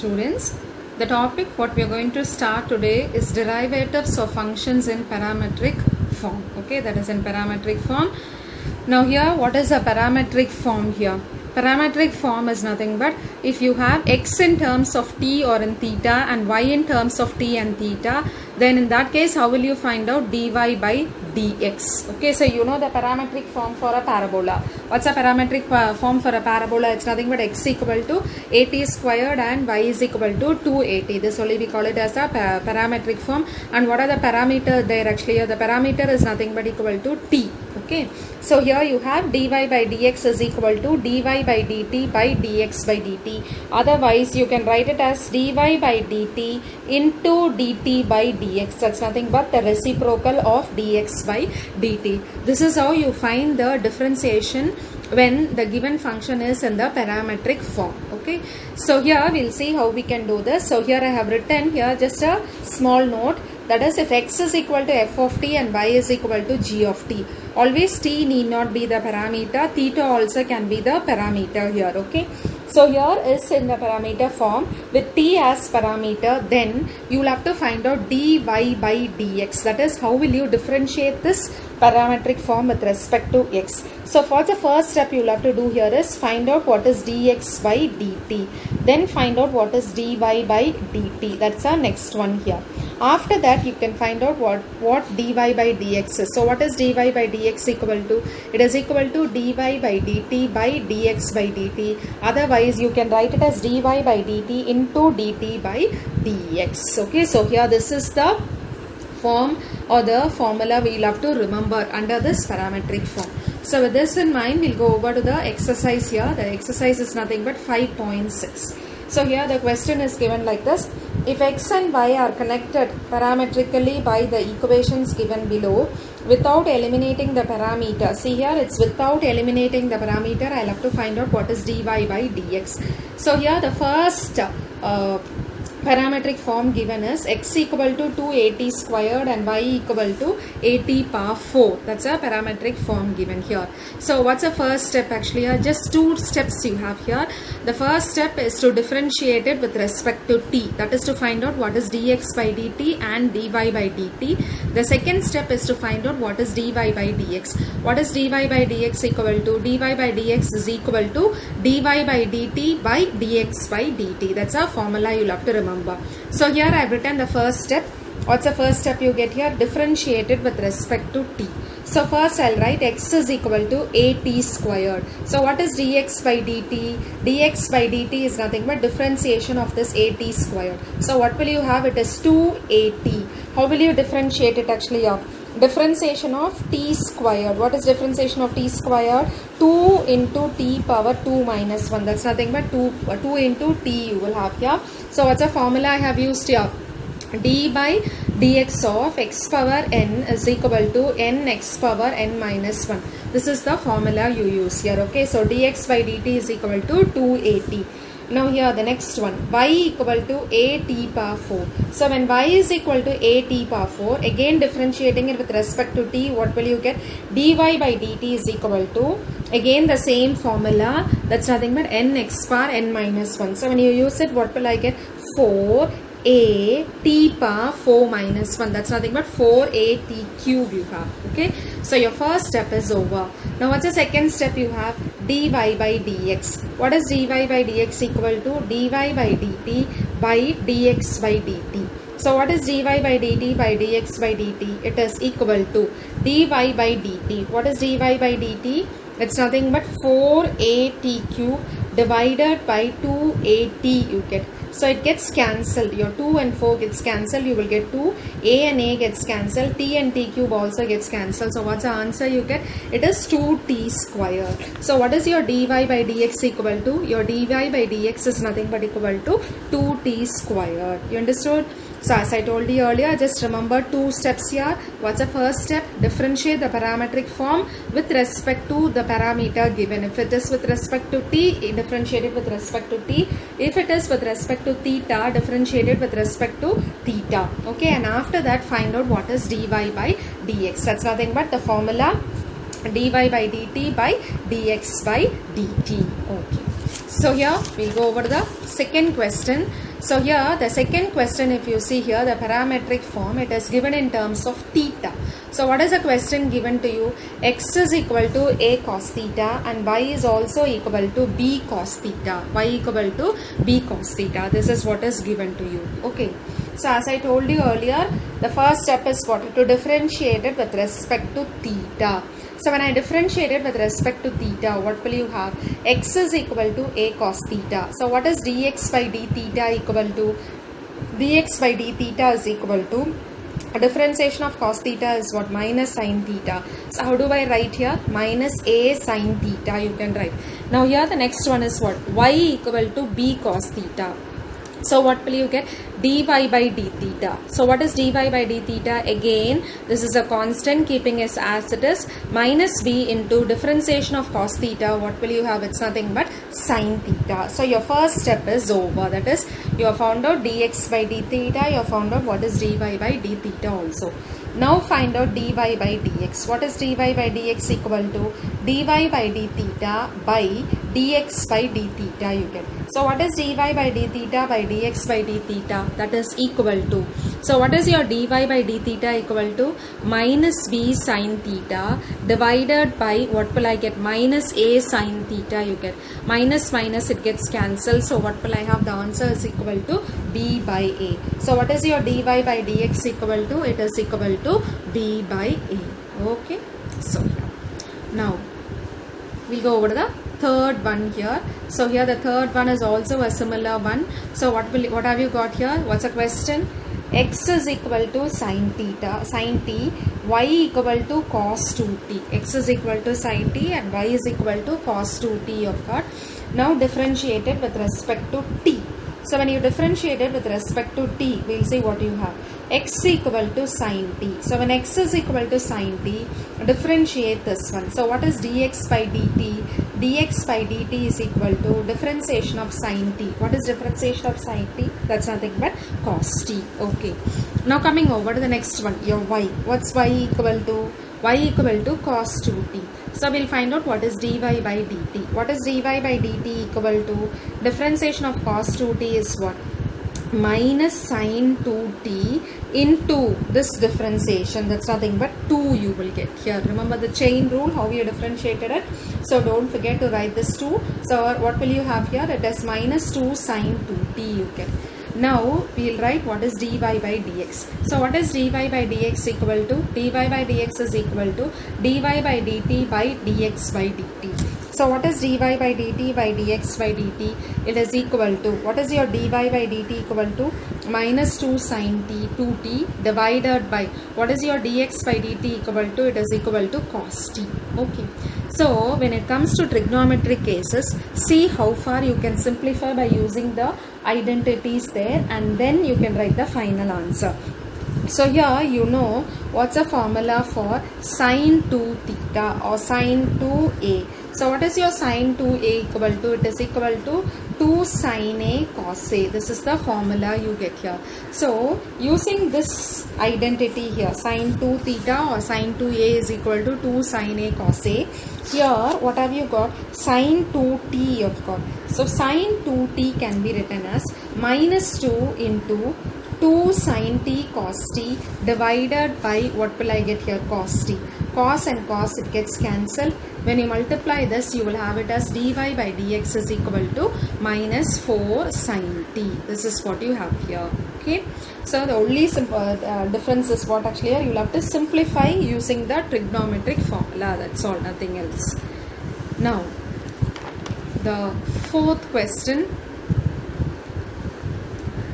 students. The topic what we are going to start today is derivatives of functions in parametric form. Okay, that is in parametric form. Now here, what is a parametric form here? Parametric form is nothing but if you have x in terms of t or in theta and y in terms of t and theta, then in that case how will you find out dy by dx? Okay, so you know the parametric form for a parabola. What's a parametric form for a parabola? It's nothing but x equal to at squared and y is equal to 2at. This only we call it as a parametric form. And what are the parameters there? Actually the parameter is nothing but equal to t. Okay, so here you have dy by dx is equal to dy by dt by dx by dt. Otherwise you can write it as dy by dt into dt by dx. That's nothing but the reciprocal of dx by dt. This is how you find the differentiation when the given function is in the parametric form. Okay, so here we'll see how we can do this. So here I have written here just a small note, that is if x is equal to f of t and y is equal to g of t. Always t need not be the parameter, theta also can be the parameter here. Okay, so here is in the parameter form with t as parameter, then you will have to find out dy by dx. That is how will you differentiate this parametric form with respect to x. So for the first step you will have to do here is find out what is dx by dt, then find out what is dy by dt. That's our next one here. After that you can find out what dy by dx is. So what is dy by dx equal to? It is equal to dy by dt by dx by dt. Otherwise you can write it as dy by dt into dt by dx. Okay, so here this is the form or the formula we will have to remember under this parametric form. So with this in mind, we'll go over to the exercise here. The exercise is nothing but 5.6. So here the question is given like this. If x and y are connected parametrically by the equations given below without eliminating the parameter. See here it's without eliminating the parameter. I'll have to find out what is dy by dx. So here the first parametric form given is x equal to 2at squared and y equal to at power 4. That's a parametric form given here. So what's the first step? Actually just two steps you have here. The first step is to differentiate it with respect to t. That is to find out what is dx by dt and dy by dt. The second step is to find out what is dy by dx. What is dy by dx equal to? Dy by dx is equal to dy by dt by dx by dt. That's a formula you'll have to remember. So here I have written the first step. What's the first step you get here? Differentiated with respect to t. So first I'll write x is equal to at squared. So what is dx by dt? Dx by dt is nothing but differentiation of this at squared. So what will you have? It is 2at. How will you differentiate it actually here? Differentiation of t squared. What is differentiation of t squared? 2 into t power 2 minus 1. That's nothing but 2 into t you will have here. So what's the formula I have used here? D by dx of x power n is equal to n x power n minus 1. This is the formula you use here. Okay, so dx by dt is equal to 2at. Now here the next one, y equal to at power 4. So when y is equal to at power 4, again differentiating it with respect to t, what will you get? Dy by dt is equal to, again the same formula, that's nothing but n x power n minus 1. So when you use it, what will I get? 4 a t power 4 minus 1. That's nothing but 4a t cube you have. Okay, so your first step is over. Now what's the second step you have? Dy by dx. What is dy by dx equal to? Dy by dt by dx by dt. So what is dy by dt by dx by dt? It is equal to dy by dt. What is dy by dt? It's nothing but 4at cube divided by 2at you get. So it gets cancelled. Your 2 and 4 gets cancelled. You will get 2. A and A gets cancelled. T and T cube also gets cancelled. So what's the answer you get? It is 2t squared. So what is your dy by dx equal to? Your dy by dx is nothing but equal to 2t squared. You understood? So as I told you earlier, just remember two steps here. What's the first step? Differentiate the parametric form with respect to the parameter given. If it is with respect to t, differentiate it with respect to t. If it is with respect to theta, differentiate it with respect to theta. Okay, and after that find out what is dy by dx. That's nothing but the formula dy by dt by dx by dt. Okay. So here we'll go over the second question. So here the second question, if you see here the parametric form, it is given in terms of theta. So what is the question given to you? X is equal to a cos theta and y is also equal to b cos theta. Y equal to b cos theta. This is what is given to you. Okay. So as I told you earlier, the first step is what? To differentiate it with respect to theta. So when I differentiate it with respect to theta, what will you have? X is equal to a cos theta. So what is dx by d theta equal to? Dx by d theta is equal to, a differentiation of cos theta is what? Minus sin theta. So how do I write here? Minus a sin theta you can write. Now here the next one is what? Y equal to b cos theta. So what will you get? Dy by d theta. So what is dy by d theta? Again, this is a constant keeping it as it is. Minus b into differentiation of cos theta. What will you have? It's nothing but sin theta. So your first step is over. That is, you have found out dx by d theta. You have found out what is dy by d theta also. Now find out dy by dx. What is dy by dx equal to? Dy by d theta by dx by d theta you get. So what is dy by d theta by dx by d theta? That is equal to. So what is your dy by d theta equal to? Minus b sin theta divided by, what will I get? Minus a sin theta you get. Minus minus it gets cancelled. So what will I have? The answer is equal to b by a. So what is your dy by dx equal to? It is equal to b by a. Okay. So here. Now we'll go over to the third one here. So here the third one is also a similar one. So what have you got here? What's the question? X is equal to sin theta, sin t, y equal to cos 2t. X is equal to sin t and y is equal to cos 2t you've got. Now differentiate it with respect to t. So when you differentiate it with respect to t, we'll see what you have. X equal to sin t. So when x is equal to sin t, differentiate this one. So what is dx by dt? Dx by dt is equal to differentiation of sin t. What is differentiation of sin t? That's nothing but cos t. Okay. Now coming over to the next one, your y. What's y equal to? Y equal to cos 2t. So we'll find out what is dy by dt. What is dy by dt equal to? Differentiation of cos 2t is what? Minus sin 2t into this differentiation. That's nothing but 2 you will get here. Remember the chain rule, how you differentiated it. So don't forget to write this 2. So what will you have here? It is minus 2 sin 2t you get. Now we'll write what is dy by dx. So what is dy by dx equal to? Dy by dx is equal to dy by dt by dx by dt. So what is dy by dt by dx by dt? It is equal to, what is your dy by dt equal to? Minus 2 sin t 2t divided by, what is your dx by dt equal to? It is equal to cos t. Okay. So when it comes to trigonometric cases, see how far you can simplify by using the identities there, and then you can write the final answer. So here you know what's the formula for sin 2 theta or sin 2a. So what is your sin 2a equal to? It is equal to 2 sin a cos a. This is the formula you get here. So using this identity here, sin 2 theta or sin 2a is equal to 2 sin a cos a. Here what have you got? Sin 2t you've got. So sin 2t can be written as minus 2 into 2 sin t cos t divided by, what will I get here? Cos t. Cos and cos, it gets cancelled. When you multiply this, you will have it as dy by dx is equal to minus 4 sin t. This is what you have here. Okay. So the only difference is what actually here, you will have to simplify using the trigonometric formula. That's all, nothing else. Now the fourth question.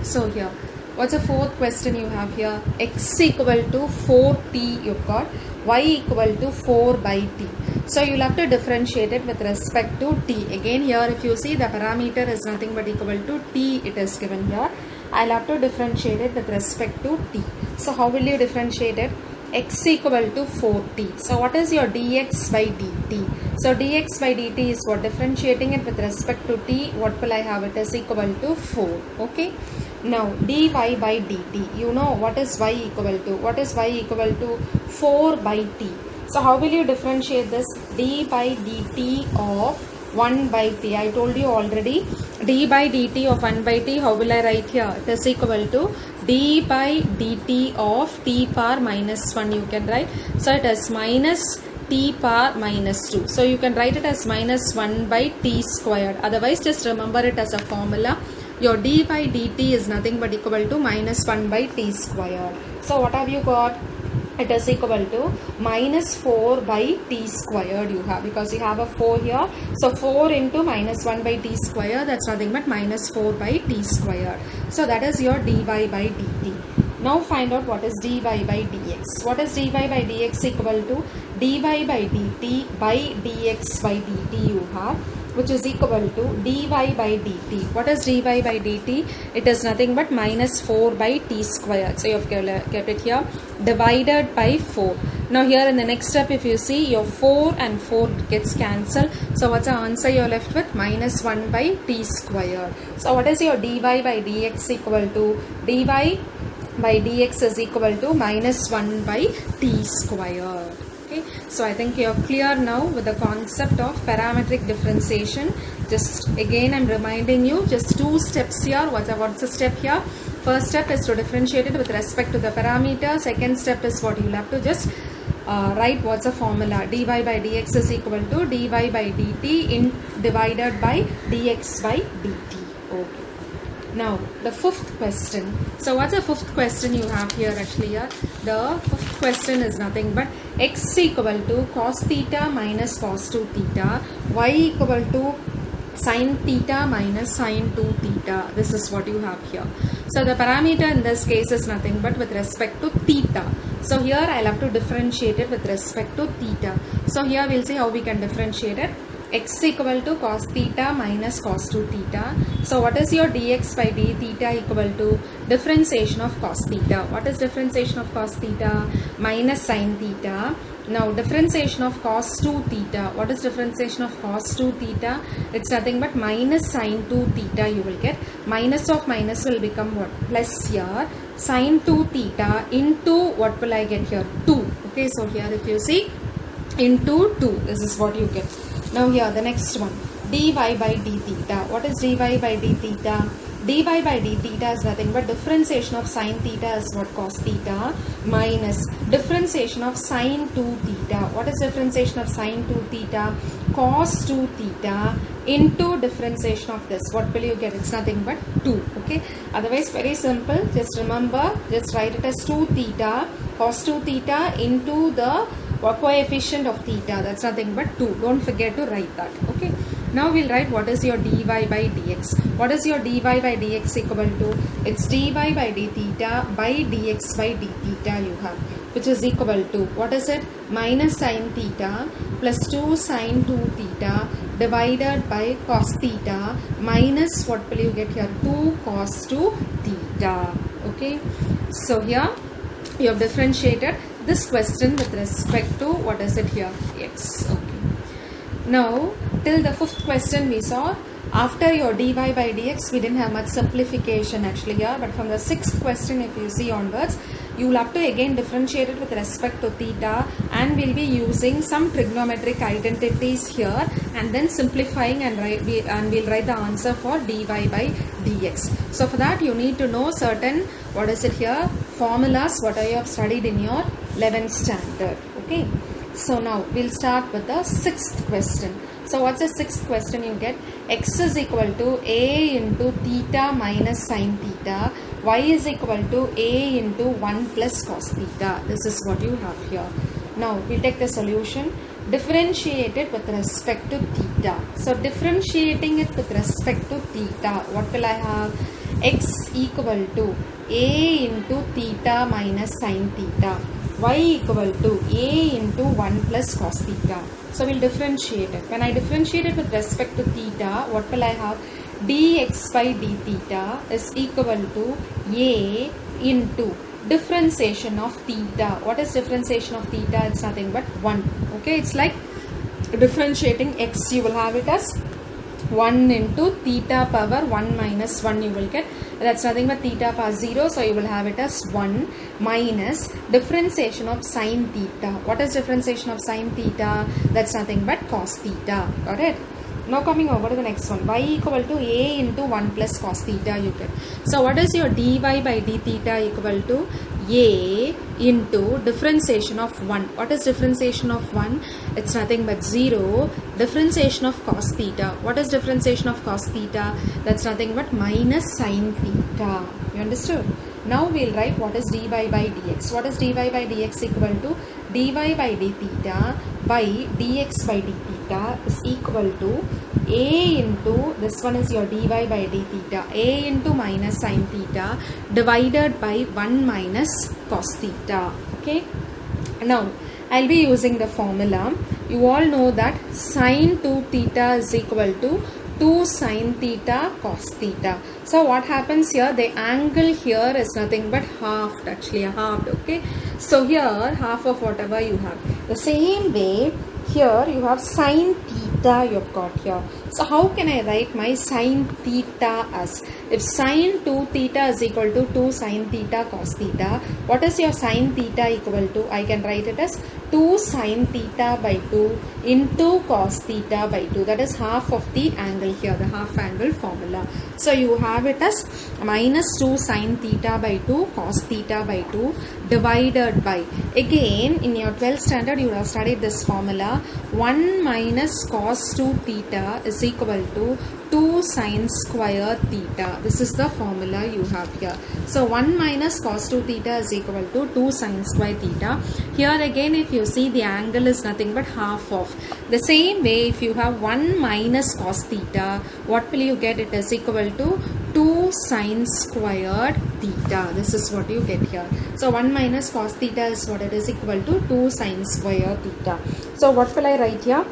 So here, what's the fourth question you have here? X equal to 4t you've got, y equal to 4 by t. So you'll have to differentiate it with respect to t. Again here, if you see the parameter is nothing but equal to t, it is given here. I'll have to differentiate it with respect to t. So how will you differentiate it? X equal to 4t. So what is your dx by dt? So dx by dt is what? Differentiating it with respect to t, what will I have? It is equal to 4. Okay. Now dy by dt, you know what is y equal to? What is y equal to? 4 by t. So how will you differentiate this? D by dt of 1 by t. I told you already, d by dt of 1 by t, how will I write here? It is equal to d by dt of t power minus 1 you can write. So it is minus t power minus 2. So you can write it as minus 1 by t squared. Otherwise just remember it as a formula. Your d by dt is nothing but equal to minus 1 by t squared. So what have you got? It is equal to minus 4 by t squared you have, because you have a 4 here. So 4 into minus 1 by t squared, that's nothing but minus 4 by t squared. So that is your dy by dt. Now find out what is dy by dx. What is dy by dx equal to? Dy by dt by dx by dt you have, which is equal to dy by dt. What is dy by dt? It is nothing but minus 4 by t squared. So you have kept it here, divided by 4. Now here in the next step, if you see, your 4 and 4 gets cancelled. So what's the answer you're left with? Minus 1 by t squared. So what is your dy by dx equal to? Dy by dx is equal to minus 1 by t squared. Okay, so I think you're clear now with the concept of parametric differentiation. Just again I'm reminding you, just 2 steps here. What's the step here? First step is to differentiate it with respect to the parameter. Second step is what you'll have to just write what's the formula. Dy by dx is equal to dy by dt divided by dx by dt. Okay. Now the 5th question. So what's the 5th question you have here actually here? The 5th question is nothing but x equal to cos theta minus cos 2 theta, y equal to sin theta minus sin 2 theta. This is what you have here. So the parameter in this case is nothing but with respect to theta. So here I'll have to differentiate it with respect to theta. So here we'll see how we can differentiate it. X equal to cos theta minus cos 2 theta. So what is your dx by d theta equal to? Differentiation of cos theta. What is differentiation of cos theta? Minus sin theta. Now differentiation of cos 2 theta. What is differentiation of cos 2 theta? It's nothing but minus sin 2 theta you will get. Minus of minus will become what? Plus here. Sin 2 theta into what will I get here? 2. Okay, so here if you see, into 2. This is what you get. Now here the next one, dy by d theta. What is dy by d theta? Dy by d theta is nothing but differentiation of sin theta is what? Cos theta minus differentiation of sin 2 theta. What is differentiation of sin 2 theta? Cos 2 theta into differentiation of this. What will you get? It's nothing but 2. Okay. Otherwise very simple. Just remember, just write it as 2 theta, cos 2 theta into the coefficient of theta. That's nothing but 2. Don't forget to write that. Okay. Now we'll write what is your dy by dx. What is your dy by dx equal to? It's dy by d theta by dx by d theta you have, which is equal to, what is it? Minus sin theta plus 2 sin 2 theta divided by cos theta minus what will you get here? 2 cos 2 theta. Okay. So here you have differentiated this question with respect to, what is it here? X. Okay. Now till the 5th question we saw, after your dy by dx we didn't have much simplification actually here, but from the 6th question if you see onwards, you will have to again differentiate it with respect to theta, and we'll be using some trigonometric identities here and then simplifying, and we'll write the answer for dy by dx. So for that you need to know certain, what is it here, formulas what you have studied in your 11th standard. Okay. So now we'll start with the 6th question. So what's the 6th question you get? X is equal to a into theta minus sin theta, y is equal to a into 1 plus cos theta. This is what you have here. Now we'll take the solution. Differentiate it with respect to theta. So differentiating it with respect to theta, what will I have? X equal to a into theta minus sin theta, y equal to a into 1 plus cos theta. So we'll differentiate it. When I differentiate it with respect to theta, what will I have? Dx by d theta is equal to a into differentiation of theta. What is differentiation of theta? It's nothing but 1. Okay, it's like differentiating x. You will have it as 1 into theta power 1 minus 1 you will get. That's nothing but theta power 0. So you will have it as 1 minus differentiation of sin theta. What is differentiation of sin theta? That's nothing but cos theta. Got it? Now coming over to the next one, y equal to a into 1 plus cos theta you get. So what is your dy by d theta equal to a into differentiation of 1. What is differentiation of 1? It's nothing but 0. Differentiation of cos theta. What is differentiation of cos theta? That's nothing but minus sin theta. You understood? Now we'll write what is dy by dx. What is dy by dx equal to? Dy by d theta by dx by d theta is equal to a into, this one is your dy by d theta, a into minus sin theta divided by 1 minus cos theta. Okay. Now I'll be using the formula. You all know that sin 2 theta is equal to 2 sin theta cos theta. So what happens here? The angle here is nothing but halved, actually halved. Okay. So here half of whatever you have. The same way here you have sin theta you've got here. So how can I write my sin theta as? If sin 2 theta is equal to 2 sin theta cos theta, what is your sin theta equal to? I can write it as 2 sin theta by 2 into cos theta by 2. That is half of the angle here, the half angle formula. So you have it as minus 2 sin theta by 2 cos theta by 2 divided by, again in your 12th standard you have studied this formula, 1 minus cos 2 theta is equal to 2 sin square theta. This is the formula you have here. So 1 minus cos 2 theta is equal to 2 sin square theta. Here again if you see the angle is nothing but half of. The same way if you have 1 minus cos theta, what will you get? It is equal to 2 sin squared theta. This is what you get here. So 1 minus cos theta is what it is equal to 2 sin squared theta. So what will I write here?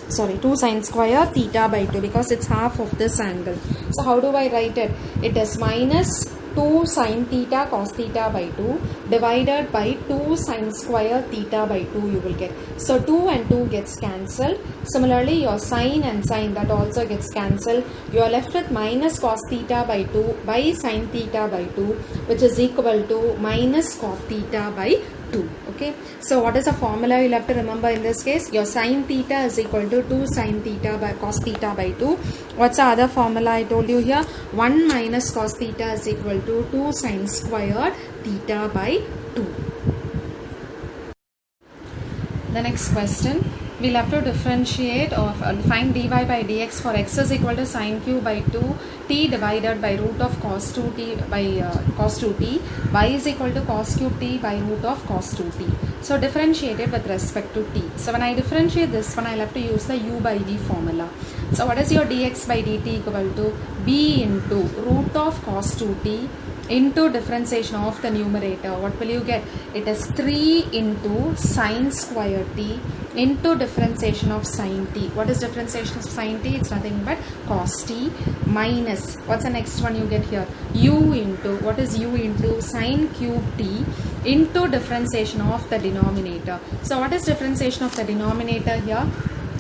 Sorry, 2 sin square theta by 2 because it's half of this angle. So how do I write it? It is minus 2 sin theta cos theta by 2 divided by 2 sin square theta by 2 you will get. So 2 and 2 gets cancelled. Similarly your sin and sin, that also gets cancelled. You are left with minus cos theta by 2 by sin theta by 2 which is equal to minus cos theta by 2. Okay, so what is the formula you'll have to remember in this case? Your sin theta is equal to 2 sin theta by cos theta by 2. What's the other formula I told you here? 1 minus cos theta is equal to 2 sin squared theta by 2. The next question, we'll have to differentiate or find dy by dx for x is equal to sin q by 2 t divided by root of cos 2t by cos 2t, y is equal to cos cube t by root of cos 2t. So differentiate it with respect to t. So when I differentiate this one, I'll have to use the u by v formula. So what is your dx by dt equal to? b into root of cos 2t into differentiation of the numerator. What will you get? It is 3 into sin square t into differentiation of sin t. What is differentiation of sin t? It's nothing but cos t minus, what's the next one you get here? U into, what is u into sin cube t into differentiation of the denominator. So what is differentiation of the denominator here?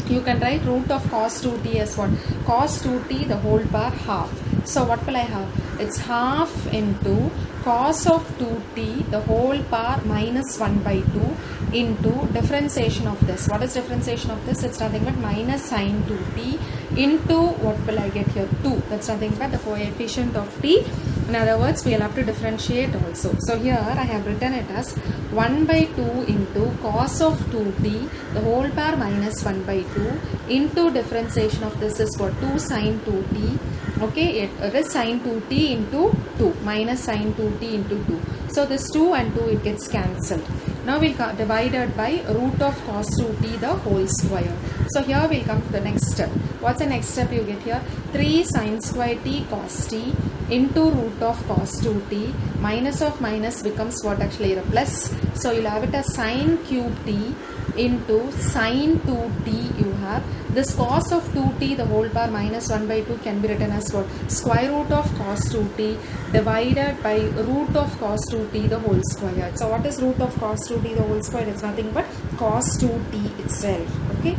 You can write root of cos 2t as what? Cos 2t the whole power half. So what will I have? It's half into cos of 2t the whole power minus 1 by 2 into differentiation of this. What is differentiation of this? It's nothing but minus sin 2t into, what will I get here? 2. That's nothing but the coefficient of t. In other words, we'll have to differentiate also. So here I have written it as 1 by 2 into cos of 2t the whole power minus 1 by 2 into differentiation of this is what? 2 sin 2t. Okay, it is sin 2t into 2 minus sin 2t into 2. So this 2 and 2 it gets cancelled. Now we'll divide it by root of cos 2t the whole square. So here we'll come to the next step. What's the next step you get here? 3 sin square t cos t into root of cos 2t. Minus of minus becomes what? Actually a plus. So you'll have it as sin cube t into sin 2t you have. This cos of 2t the whole power minus 1 by 2 can be written as what? Square root of cos 2t divided by root of cos 2t the whole square. So what is root of cos 2t the whole square? It's nothing but cos 2t itself. Okay.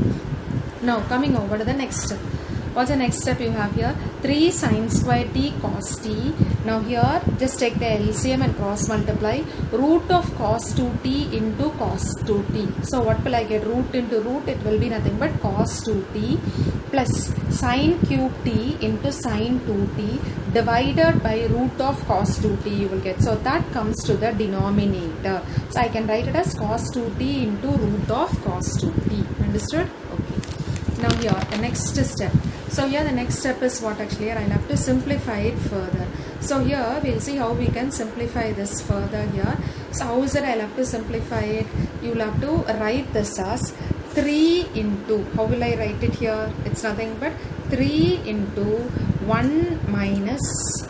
Now coming over to the next step. What's the next step you have here? 3 sin square t cos t. Now here just take the LCM and cross multiply. Root of cos 2t into cos 2t. So what will I get? Root into root, it will be nothing but cos 2t plus sin cube t into sin 2t divided by root of cos 2t you will get. So that comes to the denominator. So I can write it as cos 2t into root of cos 2t. Understood? Okay. Now here the next step. So here the next step is what actually I'll have to simplify it further. So here we'll see how we can simplify this further here. So how is it I'll have to simplify it? You'll have to write this as 3 into, how will I write it here? It's nothing but 3 into 1 minus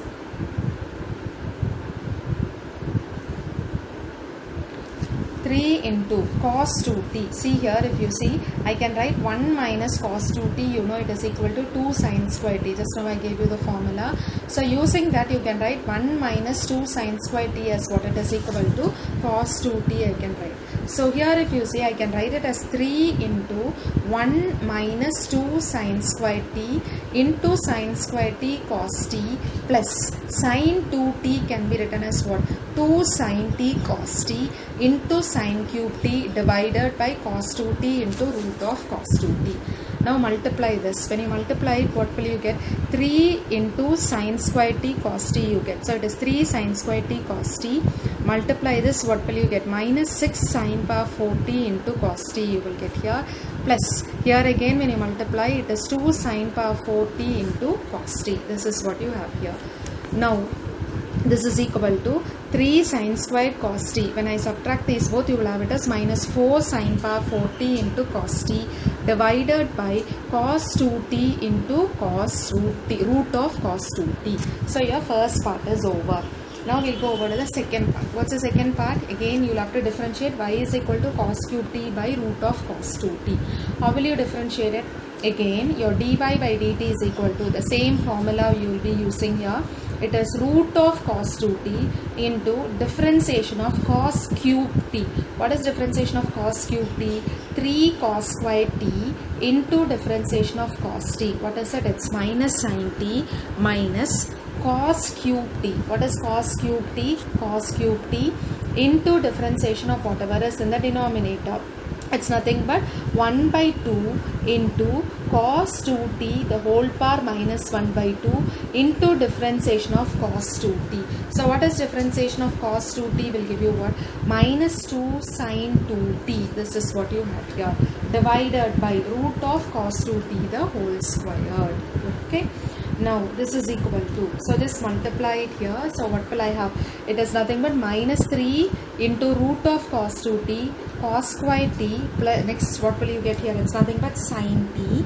3 into cos 2t. See here, if you see, I can write 1 minus cos 2t, you know it is equal to 2 sin square t. Just now I gave you the formula. So using that you can write 1 minus 2 sin square t as what it is equal to cos 2t I can write. So here if you see, I can write it as 3 into 1 minus 2 sin square t into sin square t cos t plus sin 2t can be written as what? 2 sin t cos t into sin cube t divided by cos 2t into root of cos 2t. Now multiply this. When you multiply it, what will you get? 3 into sin square t cos t you get. So it is 3 sin square t cos t. Multiply this, what will you get? Minus 6 sin power 4t into cos t you will get here. Plus here again when you multiply, it is 2 sin power 4t into cos t. This is what you have here. Now this is equal to 3 sin squared cos t. When I subtract these both, you will have it as minus 4 sin power 4t into cos t divided by cos 2t into cos root of cos 2t. So your first part is over. Now we'll go over to the second part. What's the second part? Again, you'll have to differentiate y is equal to cos cube t by root of cos 2t. How will you differentiate it? Again, your dy by dt is equal to the same formula you will be using here. It is root of cos 2t into differentiation of cos cube t. What is differentiation of cos cube t? 3 cos square t into differentiation of cos t. What is it? It's minus sin t minus cos cube t. What is cos cube t? Cos cube t into differentiation of whatever is in the denominator. It's nothing but 1 by 2 into cos 2t the whole power minus 1 by 2 into differentiation of cos 2t. So what is differentiation of cos 2t will give you what? Minus 2 sin 2t. This is what you have here. Divided by root of cos 2t the whole squared. Okay. Now this is equal to, so just multiply it here. So what will I have? It is nothing but minus 3 into root of cos 2t cos square t plus, next what will you get here? It's nothing but sin t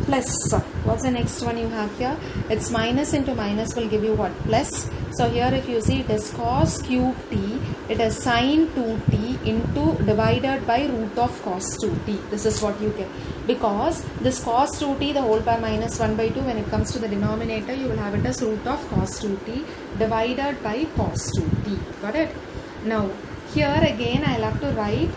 plus, what's the next one you have here? It's minus into minus will give you what? Plus. So here if you see, it is cos cube t, it is sin 2t into divided by root of cos 2t. This is what you get. Because this cos 2t the whole power minus 1 by 2, when it comes to the denominator, you will have it as root of cos 2t divided by cos 2t. Got it? Now here again I'll have to write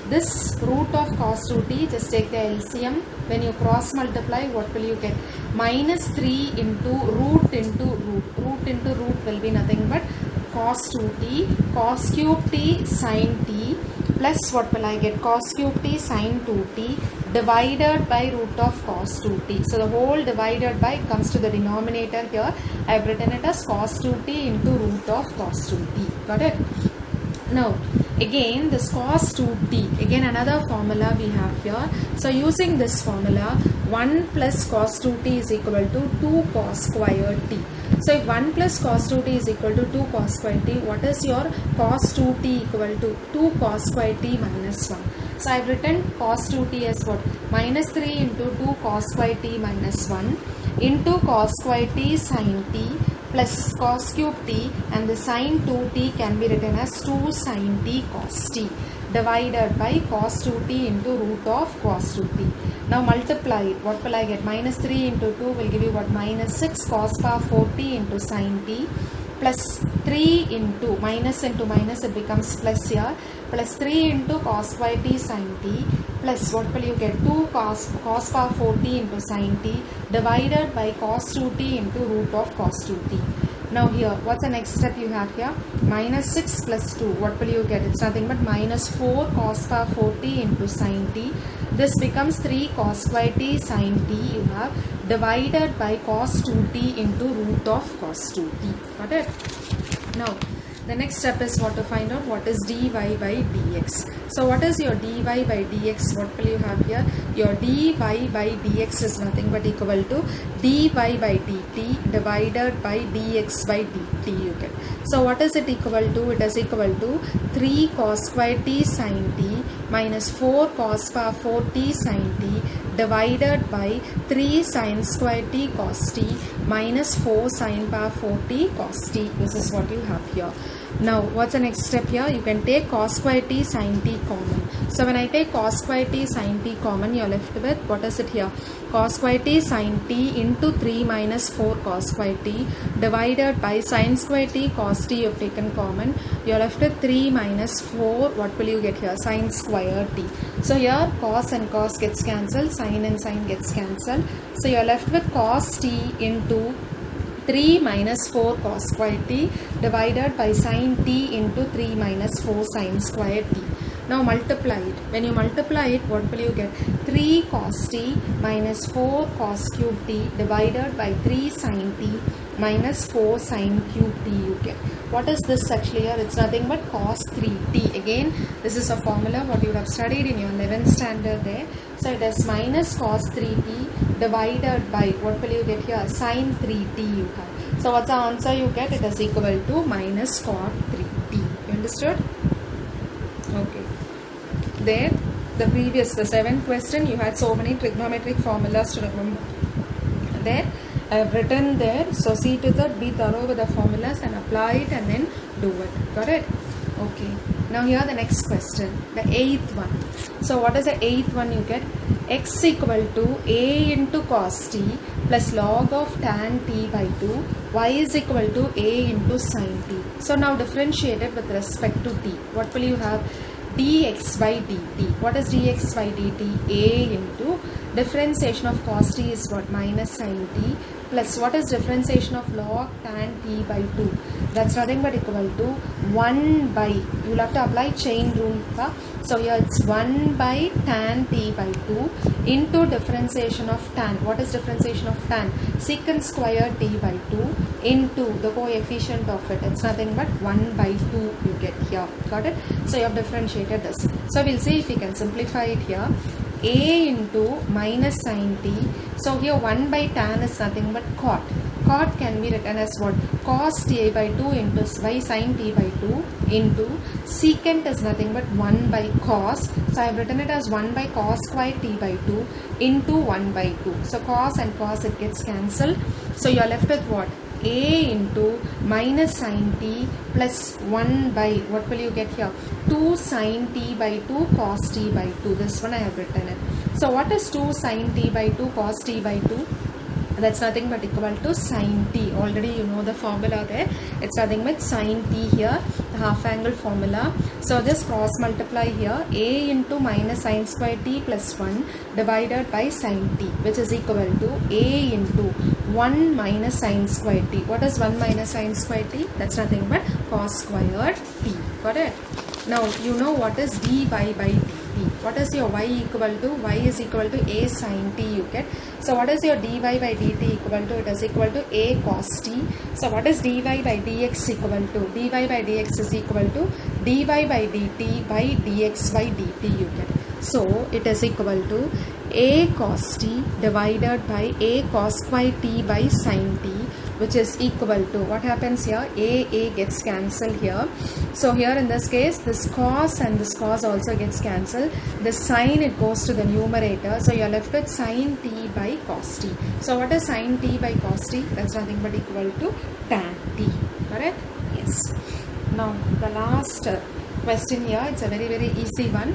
this root of cos 2t. Just take the LCM. When you cross multiply, what will you get? Minus 3 into root into root. Root into root will be nothing but cos 2t cos cube t sin t plus what will I get? Cos cube t sin 2t divided by root of cos 2t. So the whole divided by comes to the denominator here. I have written it as cos 2t into root of cos 2t. Got it? Now again this cos 2t, again another formula we have here. So using this formula, 1 plus cos 2t is equal to 2 cos square t. So if 1 plus cos 2t is equal to 2 cos square t, what is your cos 2t equal to? 2 cos square t minus 1. So I have written cos 2t as what? Minus 3 into 2 cos square t minus 1 into cos square t sin t plus cos cube t, and the sin 2t can be written as 2 sin t cos t divided by cos 2t into root of cos 2t. Now multiply it. What will I get? Minus 3 into 2 will give you what? Minus 6 cos power 4t into sin t plus 3 into minus it becomes plus here, plus 3 into cos square t sin t plus what will you get, 2 cos power 4t into sin t divided by cos 2t into root of cos 2t. Now here, what's the next step you have here? Minus 6 plus 2, what will you get? It's nothing but minus 4 cos power 4t into sin t. This becomes 3 cos square t sin t you have divided by cos 2t into root of cos 2t. Got it? Now, the next step is what to find out what is dy by dx. So what is your dy by dx? What will you have here? Your dy by dx is nothing but equal to dy by dt divided by dx by dt you get. So what is it equal to? It is equal to 3 cos square t sin t minus 4 cos power 4t sin t divided by 3 sin square t cos t minus 4 sin power 4t cos t. This is what you have here. Now, what's the next step here? You can take cos square t sin t common. So, when I take cos square t sin t common, you're left with, what is it here? Cos square t sin t into 3 minus 4 cos square t divided by sin square t cos t you've taken common. You're left with 3 minus 4. What will you get here? Sin square t. So, here cos and cos gets cancelled, sin and sin gets cancelled. So, you're left with cos t into 3 minus 4 cos square t divided by sin t into 3 minus 4 sin square t. Now multiply it. When you multiply it, what will you get? 3 cos t minus 4 cos cube t divided by 3 sin t minus 4 sin cube t you get. What is this actually here? It's nothing but cos 3t. Again, this is a formula what you have studied in your 11th standard there. So it is minus cos 3t divided by, what will you get here? Sin 3t you have. So what's the answer you get? It is equal to minus cot 3t. You understood? Okay. There, the 7th question, you had so many trigonometric formulas to remember. There, I have written there. So see to that, be thorough with the formulas and apply it and then do it. Got it? Okay. Now here the next question, the 8th one. So what is the 8th one you get? X equal to a into cos t plus log of tan t by 2. Y is equal to a into sin t. So now differentiate it with respect to t. What will you have? Dx by dt. What is dx by dt? A into differentiation of cos t is what? Minus sin t plus what is differentiation of log tan t by 2? That's nothing but equal to 1 by, you will have to apply chain rule. So here it's 1 by tan t by 2 into differentiation of tan. What is differentiation of tan? Secant square t by 2 into the coefficient of it. It's nothing but 1 by 2 you get here. Got it? So you have differentiated this. So we'll see if we can simplify it here. A into minus sin t. So here 1 by tan is nothing but cot. Cot can be written as what? Cos t by 2 into by sin t by 2 into secant is nothing but 1 by cos. So I have written it as 1 by cos square t by 2 into 1 by 2. So cos and cos it gets cancelled. So you are left with what? A into minus sin t plus 1 by, what will you get here? 2 sin t by 2 cos t by 2. This one I have written it. So what is 2 sin t by 2 cos t by 2? That's nothing but equal to sin t. Already you know the formula there. It's nothing but sin t here, the half angle formula. So just cross multiply here. A into minus sin square t plus 1 divided by sin t, which is equal to A into 1 minus sin square t. What is 1 minus sin square t? That's nothing but cos squared t. Got it? Now you know what is dy by dt. What is your y equal to? Y is equal to a sin t you get. So what is your dy by dt equal to? It is equal to a cos t. So what is dy by dx equal to? Dy by dx is equal to dy by dt by dx by dt you get. So it is equal to a cos t divided by a cos square t by sin t, which is equal to, what happens here? A gets cancelled here. So here in this case, this cos and this cos also gets cancelled. The sin, it goes to the numerator. So you are left with sin t by cos t. So what is sin t by cos t? That's nothing but equal to tan t. Correct? Yes. Now the last question here, it's a very easy one.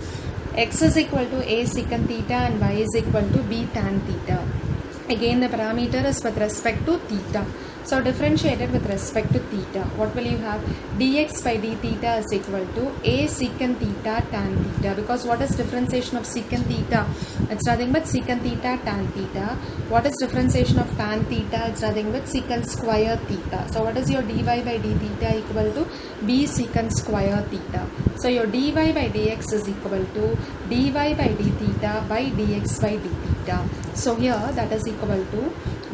X is equal to a secant theta and y is equal to b tan theta. Again the parameter is with respect to theta. So differentiated with respect to theta. What will you have? Dx by d theta is equal to a secant theta tan theta. Because what is differentiation of secant theta? It's nothing but secant theta tan theta. What is differentiation of tan theta? It's nothing but secant square theta. So what is your dy by d theta equal to? B secant square theta. So your dy by dx is equal to dy by d theta by dx by d theta. So here that is equal to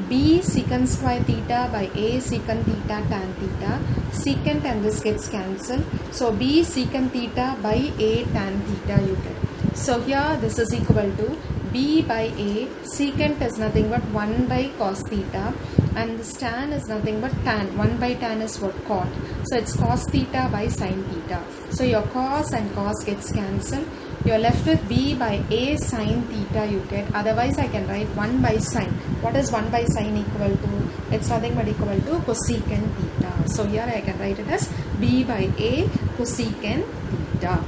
b secant square theta by a secant theta tan theta. Secant and this gets cancelled. So b secant theta by a tan theta you get. So here this is equal to b by a. Secant is nothing but 1 by cos theta, and this tan is nothing but tan. 1 by tan is what? Cot. So it's cos theta by sin theta. So your cos and cos gets cancelled. You're left with b by a sin theta you get. Otherwise I can write 1 by sin. What is 1 by sin equal to? It's nothing but equal to cosecant theta. So here I can write it as b by a cosecant theta.